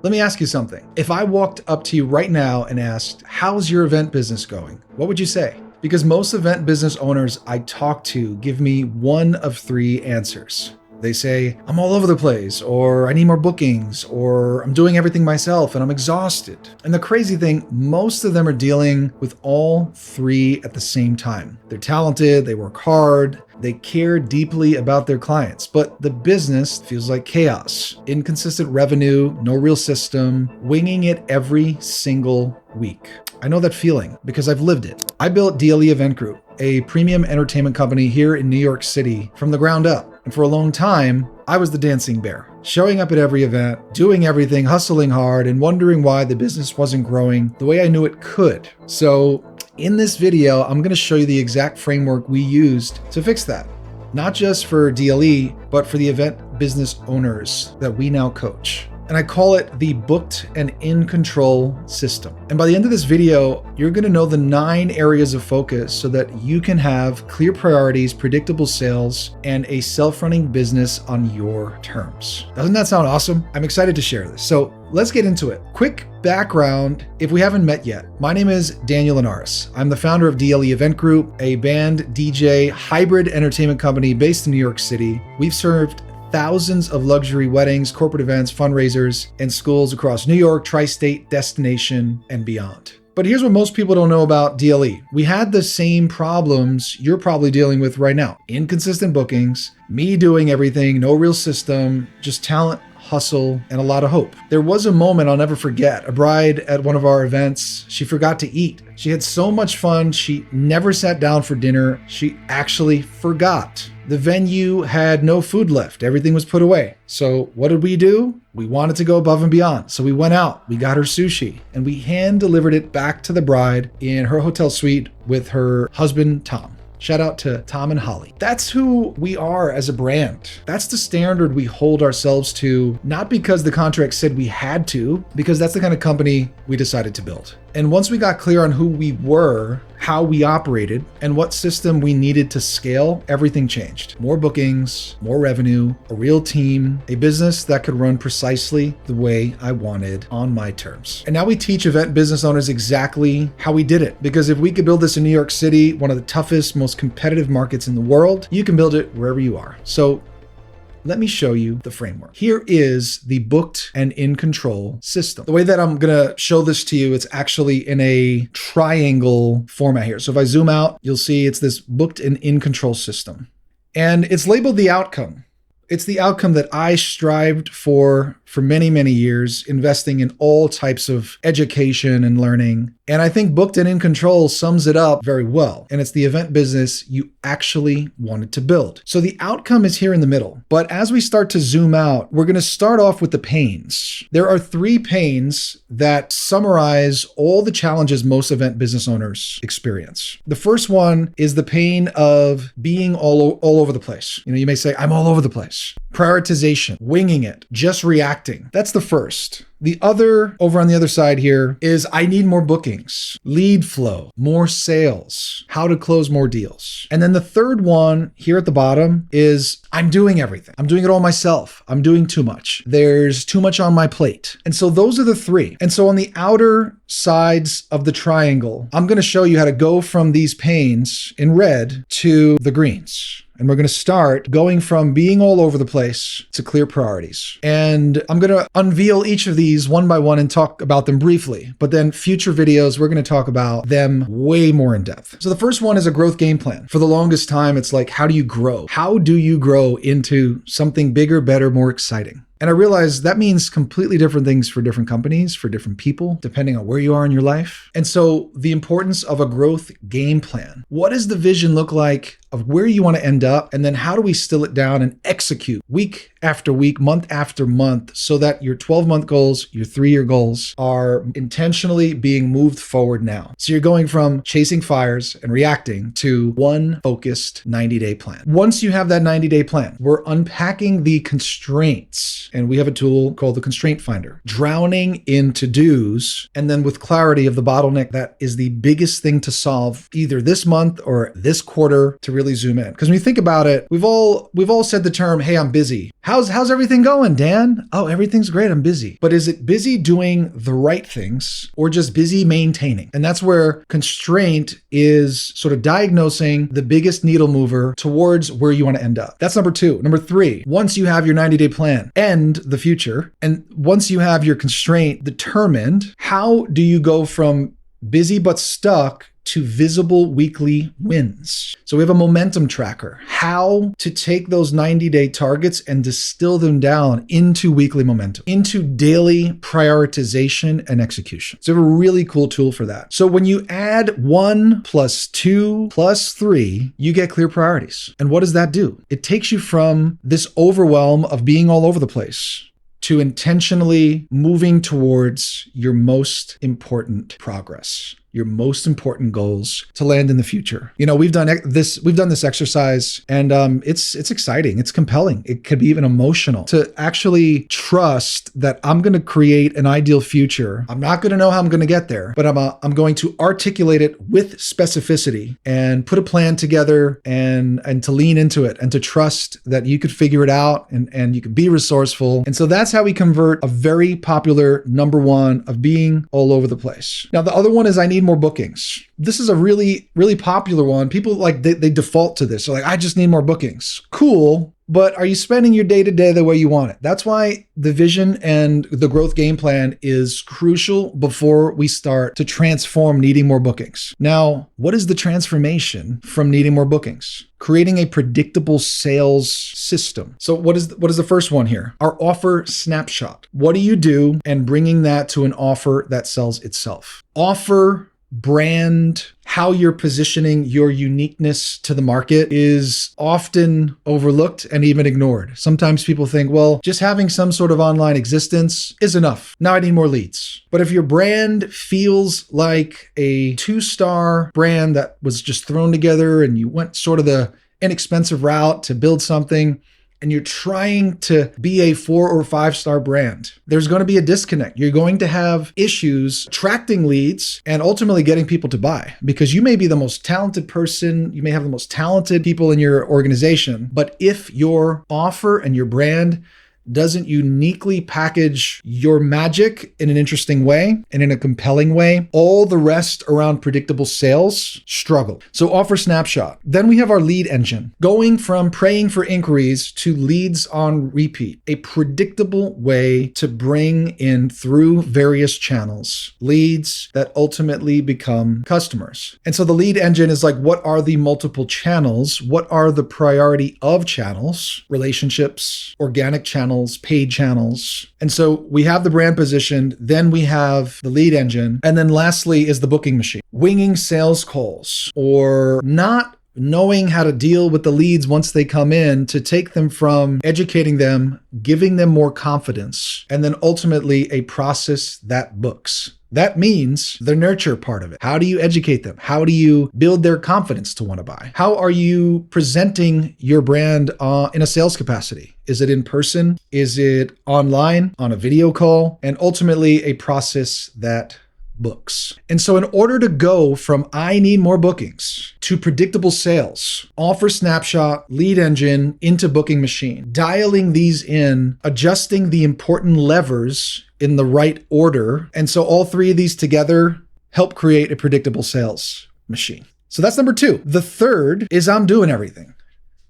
Let me ask you something. If I walked up to you right now and asked, how's your event business going? What would you say? Because most event business owners I talk to give me one of three answers. They say, I'm all over the place, or I need more bookings, or I'm doing everything myself and I'm exhausted. And the crazy thing, most of them are dealing with all three at the same time. They're talented, they work hard, they care deeply about their clients, but the business feels like chaos. Inconsistent revenue, no real system, winging it every single week. I know that feeling because I've lived it. I built DLE Event Group, a premium entertainment company here in New York City from the ground up. And for a long time, I was the dancing bear, showing up at every event, doing everything, hustling hard, and wondering why the business wasn't growing the way I knew it could. So in this video, I'm going to show you the exact framework we used to fix that. Not just for DLE, but for the event business owners that we now coach. And I call it the booked and in control system. And by the end of this video, you're going to know the 9 areas of focus so that you can have clear priorities, predictable sales, and a self-running business on your terms. Doesn't that sound awesome? I'm excited to share this. So let's get into it. Quick background, if we haven't met yet. My name is Daniel Linares. I'm the founder of DLE Event Group, a band, DJ, hybrid entertainment company based in New York City. We've served thousands of luxury weddings, corporate events, fundraisers, and schools across New York, tri-state, destination, and beyond. But here's what most people don't know about DLE. We had the same problems you're probably dealing with right now. Inconsistent bookings, me doing everything, no real system, just talent, hustle, and a lot of hope. There was a moment I'll never forget. A bride at one of our events, she forgot to eat. She had so much fun, she never sat down for dinner. She actually forgot. The venue had no food left. Everything was put away. So what did we do? We wanted to go above and beyond. So we went out, we got her sushi, and we hand delivered it back to the bride in her hotel suite with her husband, Tom. Shout out to Tom and Holly. That's who we are as a brand. That's the standard we hold ourselves to, not because the contract said we had to, because that's the kind of company we decided to build. And once we got clear on who we were, how we operated, and what system we needed to scale, everything changed. More bookings, more revenue, a real team, a business that could run precisely the way I wanted on my terms. And now we teach event business owners exactly how we did it. Because if we could build this in New York City, one of the toughest, most competitive markets in the world, you can build it wherever you are. So let me show you the framework. Here is the booked and in control system. The way that I'm gonna show this to you, it's actually in a triangle format here. So if I zoom out, you'll see it's this booked and in control system. And it's labeled the outcome. It's the outcome that I strived for many, many years, investing in all types of education and learning. And I think booked and in control sums it up very well. And it's the event business you actually wanted to build. So the outcome is here in the middle. But as we start to zoom out, we're going to start off with the pains. There are 3 pains that summarize all the challenges most event business owners experience. The first one is the pain of being all over the place. You may say, I'm all over the place. Prioritization, winging it, just reacting. That's the first. The other, over on the other side here, is I need more bookings, lead flow, more sales, how to close more deals. And then the third one here at the bottom is I'm doing everything. I'm doing it all myself. I'm doing too much. There's too much on my plate. And so those are the 3. And so on the outer sides of the triangle, I'm going to show you how to go from these pains in red to the greens. And we're going to start going from being all over the place to clear priorities. And I'm going to unveil each of these one by one and talk about them briefly. But then future videos, we're going to talk about them way more in depth. So the first one is a growth game plan. For the longest time, it's like, how do you grow? How do you grow into something bigger, better, more exciting? And I realized that means completely different things for different companies, for different people, depending on where you are in your life. And so the importance of a growth game plan. What does the vision look like of where you want to end up? And then how do we still it down and execute week after week, month after month, so that your 12-month goals, your 3-year goals are intentionally being moved forward now. So you're going from chasing fires and reacting to one focused 90-day plan. Once you have that 90-day plan, we're unpacking the constraints. And we have a tool called the Constraint Finder, drowning in to-dos, and then with clarity of the bottleneck that is the biggest thing to solve either this month or this quarter to really really zoom in. Because when you think about it, we've all said the term, hey, I'm busy. How's everything going, Dan? Oh, everything's great. I'm busy. But is it busy doing the right things or just busy maintaining? And that's where Constraint is sort of diagnosing the biggest needle mover towards where you want to end up. That's number 2. Number 3, once you have your 90-day plan and the future, and once you have your constraint determined, how do you go from busy but stuck to visible weekly wins? So we have a momentum tracker, how to take those 90-day targets and distill them down into weekly momentum, into daily prioritization and execution. So we have a really cool tool for that. So when you add 1 + 2 + 3, you get clear priorities. And what does that do? It takes you from this overwhelm of being all over the place to intentionally moving towards your most important progress, your most important goals to land in the future. You know, we've done this exercise, and it's exciting. It's compelling. It could be even emotional to actually trust that I'm going to create an ideal future. I'm not going to know how I'm going to get there, but I'm going to articulate it with specificity and put a plan together and to lean into it and to trust that you could figure it out and you could be resourceful. And so that's how we convert a very popular number 1 of being all over the place. Now, the other one is I need more bookings. This is a really, really popular one. People they default to this. They're like, I just need more bookings. Cool. But are you spending your day-to-day the way you want it? That's why the vision and the growth game plan is crucial before we start to transform needing more bookings. Now, what is the transformation from needing more bookings? Creating a predictable sales system. So what is the first one here? Our offer snapshot. What do you do and bringing that to an offer that sells itself? Offer, brand, how you're positioning your uniqueness to the market is often overlooked and even ignored. Sometimes people think, well, just having some sort of online existence is enough. Now I need more leads. But if your brand feels like a 2-star brand that was just thrown together and you went sort of the inexpensive route to build something, and you're trying to be a 4 or 5-star brand, there's going to be a disconnect. You're going to have issues attracting leads and ultimately getting people to buy, because you may be the most talented person. You may have the most talented people in your organization. But if your offer and your brand doesn't uniquely package your magic in an interesting way and in a compelling way, all the rest around predictable sales struggle. So offer snapshot. Then we have our lead engine, going from praying for inquiries to leads on repeat, a predictable way to bring in through various channels, leads that ultimately become customers. And so the lead engine is like, what are the multiple channels? What are the priority of channels? Relationships, organic channels, paid channels. And so we have the brand positioned, then we have the lead engine, and then lastly is the booking machine. Winging sales calls or not knowing how to deal with the leads once they come in to take them from educating them, giving them more confidence, and then ultimately a process that books. That means the nurture part of it. How do you educate them? How do you build their confidence to want to buy? How are you presenting your brand in a sales capacity? Is it in person? Is it online, on a video call? And ultimately a process that books. And so in order to go from I need more bookings to predictable sales, offer snapshot, lead engine into booking machine, dialing these in, adjusting the important levers in the right order. And so all 3 of these together help create a predictable sales machine. So that's number 2. The third is I'm doing everything.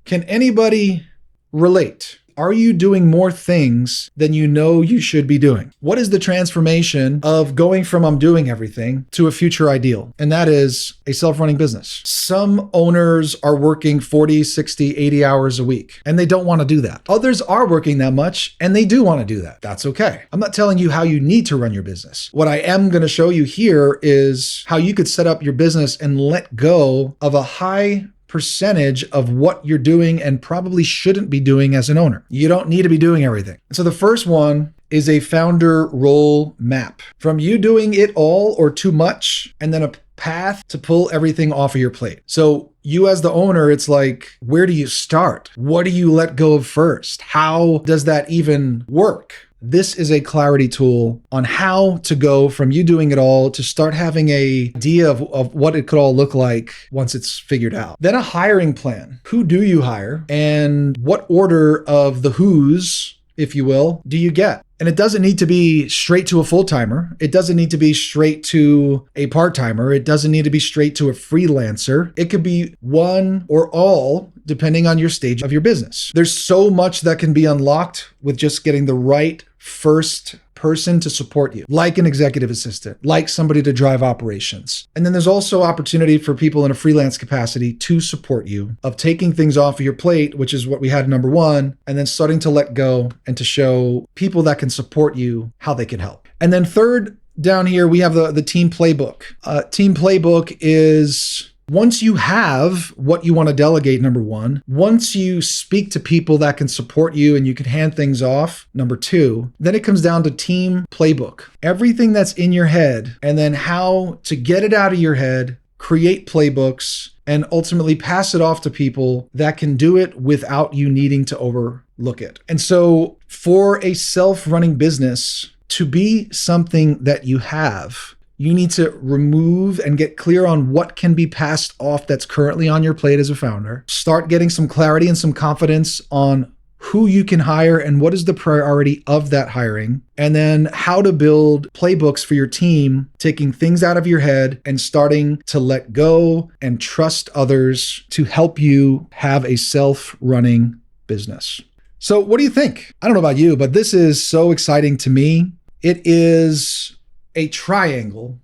Can anybody relate? Are you doing more things than you know you should be doing? What is the transformation of going from I'm doing everything to a future ideal? And that is a self-running business. Some owners are working 40, 60, 80 hours a week, and they don't want to do that. Others are working that much, and they do want to do that. That's okay. I'm not telling you how you need to run your business. What I am going to show you here is how you could set up your business and let go of a high percentage of what you're doing and probably shouldn't be doing as an owner. You don't need to be doing everything. So the first one is a founder role map, from you doing it all or too much, and then a path to pull everything off of your plate. So you as the owner, it's like, where do you start? What do you let go of first? How does that even work? this is a clarity tool on how to go from you doing it all to start having an idea of what it could all look like once it's figured out. Then a hiring plan. Who do you hire? And what order of the who's, if you will, do you get? And it doesn't need to be straight to a full-timer. It doesn't need to be straight to a part-timer. It doesn't need to be straight to a freelancer. It could be one or all, depending on your stage of your business. There's so much that can be unlocked with just getting the right first person to support you, like an executive assistant, like somebody to drive operations. And then there's also opportunity for people in a freelance capacity to support you of taking things off of your plate, which is what we had number one, and then starting to let go and to show people that can support you how they can help. And then third, down here, we have the team playbook. Team playbook is once you have what you want to delegate, number one, once you speak to people that can support you and you can hand things off, number two, then it comes down to team playbook. Everything that's in your head and then how to get it out of your head, create playbooks, and ultimately pass it off to people that can do it without you needing to overlook it. And so for a self-running business to be something that you have, you need to remove and get clear on what can be passed off that's currently on your plate as a founder. Start getting some clarity and some confidence on who you can hire and what is the priority of that hiring. And then how to build playbooks for your team, taking things out of your head and starting to let go and trust others to help you have a self-running business. So what do you think? I don't know about you, but this is so exciting to me. It is a triangle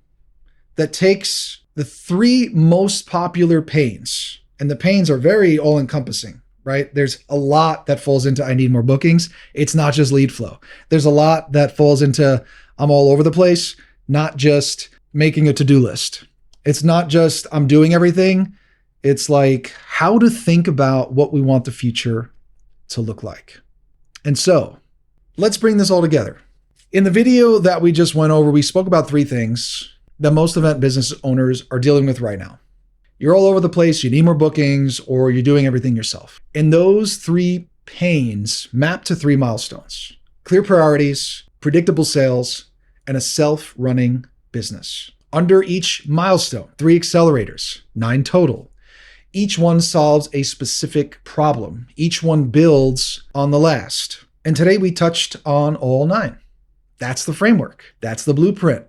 that takes the three most popular pains, and the pains are very all-encompassing, right? There's a lot that falls into I need more bookings. It's not just lead flow. There's a lot that falls into I'm all over the place, not just making a to-do list. It's not just I'm doing everything. It's like how to think about what we want the future to look like. And so let's bring this all together. In the video that we just went over, we spoke about three things that most event business owners are dealing with right now. You're all over the place, you need more bookings, or you're doing everything yourself. And those three pains map to three milestones: clear priorities, predictable sales, and a self-running business. Under each milestone, 3 accelerators, 9 total. Each one solves a specific problem. Each one builds on the last. And today we touched on all 9. That's the framework. That's the blueprint.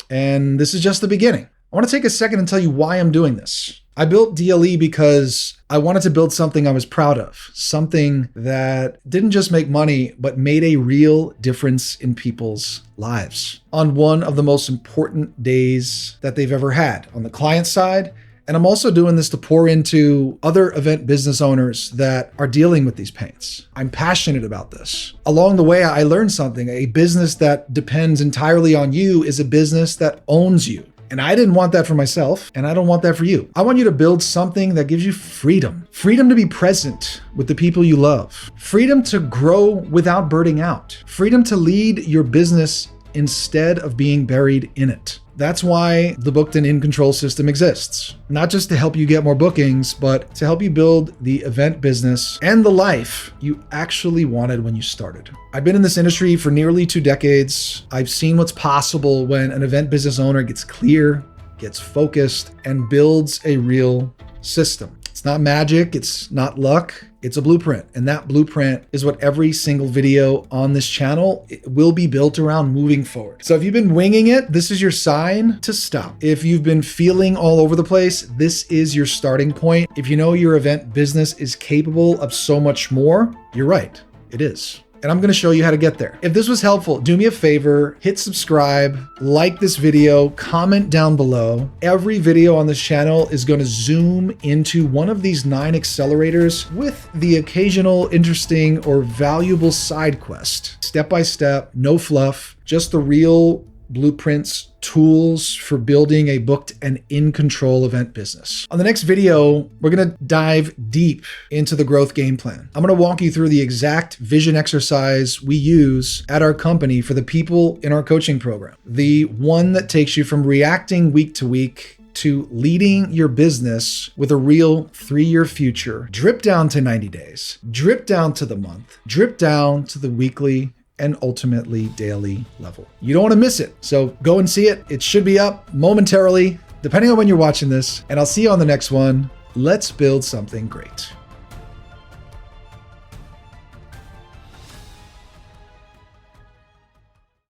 And this is just the beginning. I want to take a second and tell you why I'm doing this. I built DLE because I wanted to build something I was proud of, something that didn't just make money, but made a real difference in people's lives on one of the most important days that they've ever had on the client side. And I'm also doing this to pour into other event business owners that are dealing with these pains. I'm passionate about this. Along the way, I learned something. A business that depends entirely on you is a business that owns you. And I didn't want that for myself, and I don't want that for you. I want you to build something that gives you freedom. Freedom to be present with the people you love. Freedom to grow without burning out. Freedom to lead your business instead of being buried in it. That's why the Booked and In Control system exists. Not just to help you get more bookings, but to help you build the event business and the life you actually wanted when you started. I've been in this industry for nearly 2 decades. I've seen what's possible when an event business owner gets clear, gets focused, and builds a real system. It's not magic, it's not luck, it's a blueprint. And that blueprint is what every single video on this channel will be built around moving forward. So if you've been winging it, this is your sign to stop. If you've been feeling all over the place, this is your starting point. If you know your event business is capable of so much more, you're right, it is. And I'm going to show you how to get there. If this was helpful, do me a favor, hit subscribe, like this video, comment down below. Every video on this channel is going to zoom into one of these 9 accelerators with the occasional interesting or valuable side quest. Step by step, no fluff, just the real blueprints, tools for building a booked and in control event business. On the next video, we're going to dive deep into the growth game plan. I'm going to walk you through the exact vision exercise we use at our company for the people in our coaching program. The one that takes you from reacting week to week to leading your business with a real 3-year future, drip down to 90 days, drip down to the month, drip down to the weekly and ultimately daily level. You don't want to miss it. So go and see it. It should be up momentarily, depending on when you're watching this. And I'll see you on the next one. Let's build something great.